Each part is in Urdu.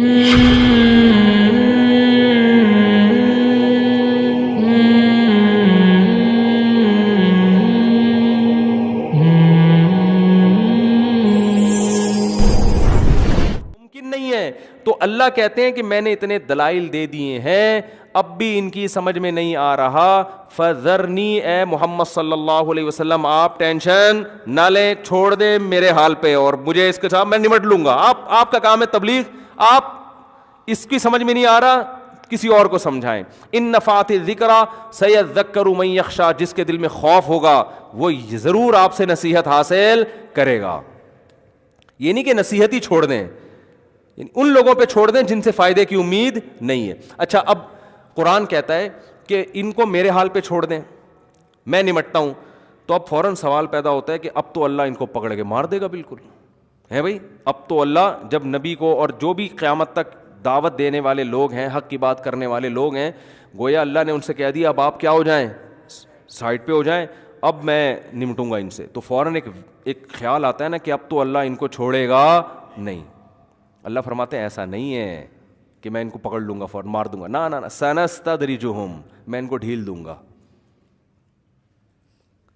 نہیں ہے. تو اللہ کہتے ہیں کہ میں نے اتنے دلائل دے دیے ہیں, اب بھی ان کی سمجھ میں نہیں آ رہا. فذرنی, اے محمد صلی اللہ علیہ وسلم آپ ٹینشن نہ لیں, چھوڑ دیں میرے حال پہ, اور مجھے اس کے ساتھ میں نمٹ لوں گا. آپ کا کام ہے تبلیغ, آپ اس کی سمجھ میں نہیں آ رہا کسی اور کو سمجھائیں. ان نفعت الذکریٰ سیذکر من یخشیٰ, جس کے دل میں خوف ہوگا وہ ضرور آپ سے نصیحت حاصل کرے گا. یہ نہیں کہ نصیحت ہی چھوڑ دیں, ان لوگوں پہ چھوڑ دیں جن سے فائدے کی امید نہیں ہے. اچھا, اب قرآن کہتا ہے کہ ان کو میرے حال پہ چھوڑ دیں, میں نمٹتا ہوں, تو اب فوراً سوال پیدا ہوتا ہے کہ اب تو اللہ ان کو پکڑ کے مار دے گا. بالکل ہے بھائی, اب تو اللہ جب نبی کو اور جو بھی قیامت تک دعوت دینے والے لوگ ہیں, حق کی بات کرنے والے لوگ ہیں, گویا اللہ نے ان سے کہہ دیا اب آپ کیا ہو جائیں, سائڈ پہ ہو جائیں, اب میں نمٹوں گا ان سے. تو فوراً ایک خیال آتا ہے نا کہ اب تو اللہ ان کو چھوڑے گا نہیں. اللہ فرماتے ہیں ایسا نہیں ہے کہ میں ان کو پکڑ لوں گا فوراً مار دوں گا, نہ سنستدرجہم, میں ان کو ڈھیل دوں گا.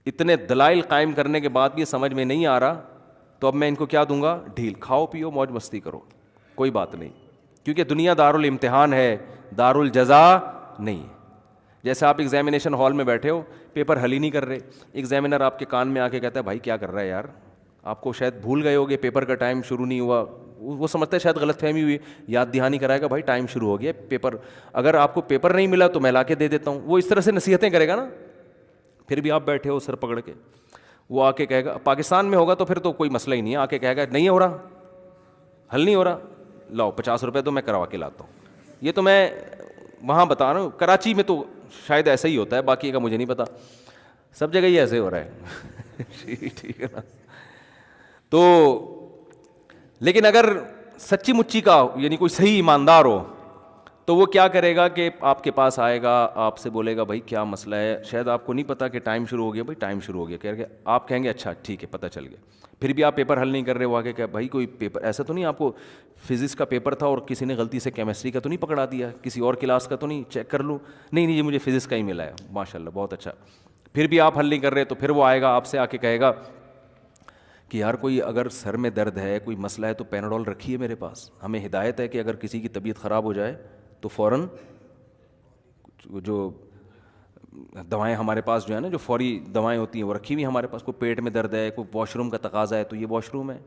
اتنے دلائل قائم کرنے کے بعد بھی سمجھ میں نہیں آ رہا, تو اب میں ان کو کیا دوں گا, ڈھیل. کھاؤ پیو موج مستی کرو, کوئی بات نہیں, کیونکہ دنیا دار الامتحان ہے, دار الجزا نہیں ہے. جیسے آپ ایگزامینیشن ہال میں بیٹھے ہو, پیپر حل ہی نہیں کر رہے, ایگزامینر آپ کے کان میں آ کے کہتا ہے بھائی کیا کر رہا ہے یار, آپ کو شاید بھول گئے ہوگے, پیپر کا ٹائم شروع نہیں ہوا, وہ سمجھتا ہے شاید غلط فہمی ہوئی, یاد دہانی کرائے گا بھائی ٹائم شروع ہو گیا پیپر, اگر آپ کو پیپر نہیں ملا تو میں لا کے دے دیتا ہوں. وہ اس طرح سے نصیحتیں کرے گا نا. پھر بھی آپ بیٹھے ہو سر پکڑ کے, وہ آ کے کہے گا, پاکستان میں ہوگا تو پھر تو کوئی مسئلہ ہی نہیں ہے, آ کے کہے گا نہیں ہو رہا, حل نہیں ہو رہا, لاؤ 50 روپے تو میں کروا کے لاتا ہوں. یہ تو میں وہاں بتا رہا ہوں, کراچی میں تو شاید ایسا ہی ہوتا ہے, باقی کا مجھے نہیں پتا, سب جگہ ہی ایسے ہو رہا ہے. ٹھیک ہے نا. تو لیکن اگر سچی مچی کا یعنی کوئی صحیح ایماندار ہو تو وہ کیا کرے گا کہ آپ کے پاس آئے گا, آپ سے بولے گا بھائی کیا مسئلہ ہے, شاید آپ کو نہیں پتا کہ ٹائم شروع ہو گیا, بھائی ٹائم شروع ہو گیا, کہہ کے آپ کہیں گے اچھا ٹھیک ہے پتہ چل گیا. پھر بھی آپ پیپر حل نہیں کر رہے, وہ آگے کہ بھائی کوئی پیپر ایسا تو نہیں آپ کو فزکس کا پیپر تھا اور کسی نے غلطی سے کیمسٹری کا تو نہیں پکڑا دیا, کسی اور کلاس کا تو نہیں, چیک کر لوں, نہیں یہ مجھے فزکس کا ہی ملا ہے, ماشاء اللہ بہت اچھا. پھر بھی آپ حل نہیں کر رہے, تو پھر وہ آئے گا آپ سے آ کے کہے گا کہ یار کوئی اگر سر میں درد ہے, کوئی مسئلہ ہے تو پیناڈول رکھیے میرے پاس. ہمیں ہدایت ہے کہ اگر کسی کی طبیعت خراب ہو جائے تو فوراً جو دوائیں ہمارے پاس جو ہے نا, جو فوری دوائیں ہوتی ہیں وہ رکھی ہوئی ہمارے پاس. کوئی پیٹ میں درد ہے, کوئی واش روم کا تقاضا ہے تو یہ واش روم ہے,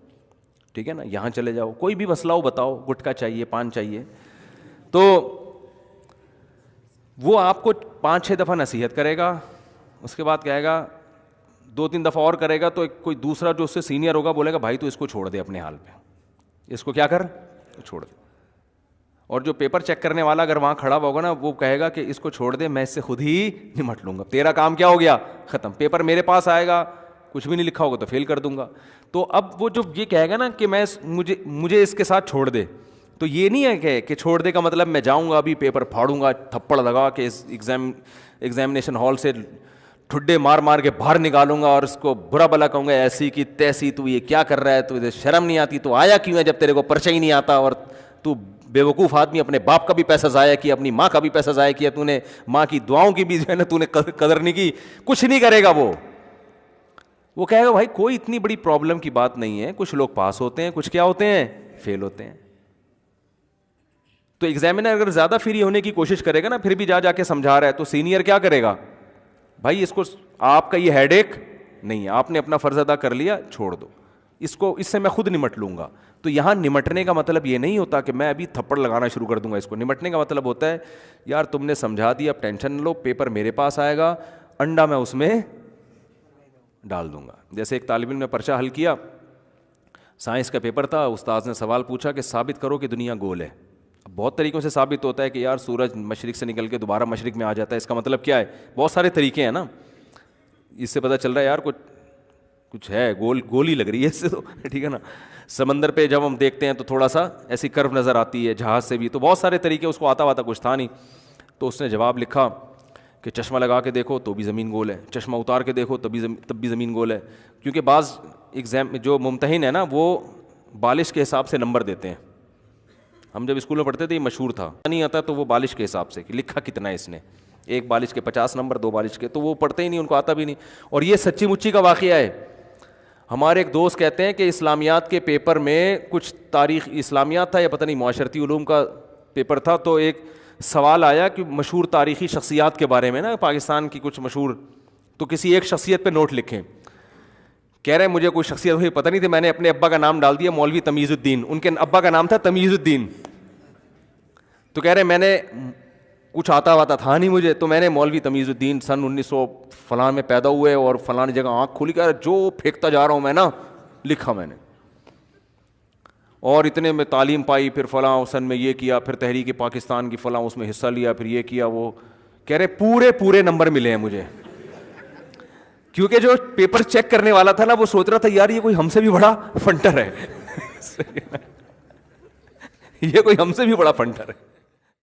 ٹھیک ہے نا, یہاں چلے جاؤ. کوئی بھی مسئلہ ہو بتاؤ, گٹکا چاہیے, پان چاہیے, تو وہ آپ کو 5-6 دفعہ نصیحت کرے گا. اس کے بعد کہے گا 2-3 دفعہ اور کرے گا, تو کوئی دوسرا جو اس سے سینئر ہوگا بولے گا بھائی تو اس کو چھوڑ دے اپنے حال پہ, اس کو کیا کر, چھوڑ دے. اور جو پیپر چیک کرنے والا اگر وہاں کھڑا ہوگا نا, وہ کہے گا کہ اس کو چھوڑ دے, میں اس سے خود ہی نمٹ لوں گا, تیرا کام کیا ہو گیا, ختم. پیپر میرے پاس آئے گا, کچھ بھی نہیں لکھا ہوگا تو فیل کر دوں گا. تو اب وہ جو یہ کہے گا نا کہ مجھے اس کے ساتھ چھوڑ دے, تو یہ نہیں ہے کہ چھوڑ دے کا مطلب میں جاؤں گا ابھی پیپر پھاڑوں گا, تھپڑ لگا کے اس ایگزامینیشن ہال سے ٹھڈے مار مار کے باہر نکالوں گا اور اس کو برا بلا کہوں گا ایسی کی تیسی, تو یہ کیا کر رہا ہے, تو ادھر شرم نہیں آتی, تو آیا کیوں ہے جب تیرے کو پرچہ ہی نہیں آتا, اور تو بے وقوف آدمی, اپنے باپ کا بھی پیسہ ضائع کیا, اپنی ماں کا بھی پیسہ ضائع کیا, تو نے ماں کی دعاؤں کی بھی جو ہے نا تو نے قدر نہیں کی. کچھ نہیں کرے گا وہ کہے گا بھائی کوئی اتنی بڑی پرابلم کی بات نہیں ہے, کچھ لوگ پاس ہوتے ہیں, کچھ کیا ہوتے ہیں, فیل ہوتے ہیں. تو ایگزامینر اگر زیادہ فری ہونے کی کوشش کرے گا نا, پھر بھی جا کے سمجھا رہا ہے, تو سینئر کیا کرے گا, بھائی اس کو, آپ کا یہ ہیڈ ایک نہیں ہے, آپ نے اپنا فرض ادا کر لیا, چھوڑ دو اس سے میں خود نمٹ لوں گا. تو یہاں نمٹنے کا مطلب یہ نہیں ہوتا کہ میں ابھی تھپڑ لگانا شروع کر دوں گا اس کو. نمٹنے کا مطلب ہوتا ہے یار تم نے سمجھا دیا, اب ٹینشن نہ لو, پیپر میرے پاس آئے گا, انڈا میں اس میں ڈال دوں گا. جیسے ایک طالب علم نے پرچہ حل کیا, سائنس کا پیپر تھا, استاذ نے سوال پوچھا کہ ثابت کرو کہ دنیا گول ہے. اب بہت طریقوں سے ثابت ہوتا ہے کہ یار سورج مشرق سے نکل کے دوبارہ مشرق میں آ جاتا ہے, اس کا مطلب کیا ہے, بہت سارے طریقے ہیں نا, اس سے پتہ چل رہا ہے یار کچھ ہے, گول ہی لگ رہی ہے اس سے تو, ٹھیک ہے نا. سمندر پہ جب ہم دیکھتے ہیں تو تھوڑا سا ایسی کرو نظر آتی ہے, جہاز سے بھی, تو بہت سارے طریقے, اس کو آتا کچھ تھا نہیں. تو اس نے جواب لکھا کہ چشمہ لگا کے دیکھو تو بھی زمین گول ہے, چشمہ اتار کے دیکھو تب بھی زمین گول ہے. کیونکہ بعض ایگزام جو ممتحن ہے نا, وہ بالش کے حساب سے نمبر دیتے ہیں, ہم جب اسکول میں پڑھتے تھے یہ مشہور تھا, نہیں آتا تو وہ بالش کے حساب سے کہ لکھا کتنا ہے اس نے, ایک بالش کے 50 نمبر, 2 بالش کے, تو وہ پڑھتے ہی نہیں, ان کو آتا بھی نہیں. اور یہ سچی مچی کا واقعہ ہے. ہمارے ایک دوست کہتے ہیں کہ اسلامیات کے پیپر میں کچھ تاریخ, اسلامیات تھا یا پتہ نہیں معاشرتی علوم کا پیپر تھا, تو ایک سوال آیا کہ مشہور تاریخی شخصیات کے بارے میں نا, پاکستان کی کچھ مشہور, تو کسی ایک شخصیت پہ نوٹ لکھیں. کہہ رہے ہیں مجھے کوئی شخصیت ہوئی پتہ نہیں تھی, میں نے اپنے ابا کا نام ڈال دیا مولوی تمیز الدین, ان کے ابا کا نام تھا تمیز الدین. تو کہہ رہے ہیں میں نے کچھ آتا واتا تھا نہیں مجھے, تو میں نے مولوی تمیز الدین سن 1900 فلاں میں پیدا ہوئے اور فلاں جگہ آنکھ کھولی, کہہ رہا جو پھینکتا جا رہا ہوں میں نا, لکھا میں نے, اور اتنے میں تعلیم پائی, پھر فلاں سن میں یہ کیا, پھر تحریک پاکستان کی فلاں اس میں حصہ لیا, پھر یہ کیا وہ. کہہ رہے پورے نمبر ملے ہیں مجھے, کیونکہ جو پیپر چیک کرنے والا تھا نا وہ سوچ رہا تھا یار یہ کوئی ہم سے بھی بڑا فنٹر ہے, یہ کوئی ہم سے بھی بڑا فنٹر ہے.